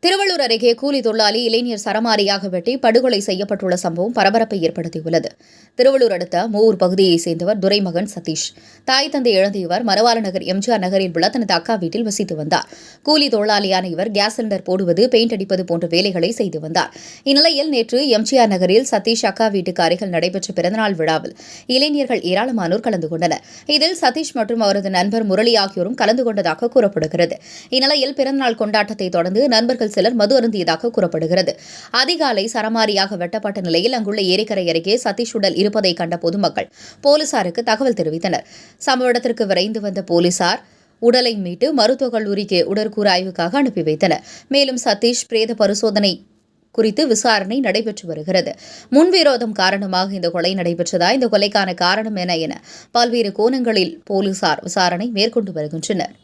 திருவள்ளூர் அருகே கூலி தொழிலாளி இளைஞர் சரமாரியாக வெட்டி படுகொலை செய்யப்பட்டுள்ள சம்பவம் பரபரப்பை ஏற்படுத்தியுள்ளது. திருவள்ளூர் அடுத்த மூவூர் பகுதியைச் சேர்ந்தவர் துரைமகன் சதீஷ். தாய் தந்தை இழந்த இவர் மரவால நகர் எம்ஜிஆர் நகரில் உள்ள தனது அக்கா வீட்டில் வசித்து வந்தார். கூலி தொழிலாளியான இவர் கேஸ் சிலிண்டர் போடுவது, பெயிண்ட் அடிப்பது போன்ற வேலைகளை செய்து வந்தார். இந்நிலையில் நேற்று எம்ஜிஆர் நகரில் சதீஷ் அக்கா வீட்டுக்கு அருகில் நடைபெற்ற பிறந்தநாள் விழாவில் இளைஞர்கள் ஏராளமானோர் கலந்து கொண்டனர். இதில் சதீஷ் மற்றும் அவரது நண்பர் முரளி ஆகியோரும் கலந்து கொண்டதாக கூறப்படுகிறது. இந்நிலையில் பிறந்தநாள் கொண்டாட்டத்தை தொடர்ந்து நண்பர்கள் சிலர் மது அருந்தியதாக கூறப்படுகிறது. அதிகாலை சரமாரியாக வெட்டப்பட்ட நிலையில் அங்குள்ள ஏரிக்கரை அருகே சதீஷ் உடல் இருப்பதை கண்ட பொதுமக்கள் போலீசாருக்கு தகவல் தெரிவித்தனர். சம்பவ இடத்திற்கு விரைந்து வந்த போலீசார் உடலை மீட்டு மருத்துவக் கல்லூரிக்கு உடற்கூறு ஆய்வுக்காக அனுப்பி வைத்தனர். மேலும் சதீஷ் பிரேத பரிசோதனை குறித்து விசாரணை நடைபெற்று வருகிறது. முன்விரோதம் காரணமாக இந்த கொலை நடைபெற்றதா, இந்த கொலைக்கான காரணம் என பல்வேறு கோணங்களில் போலீசார் விசாரணை மேற்கொண்டு வருகின்றனர்.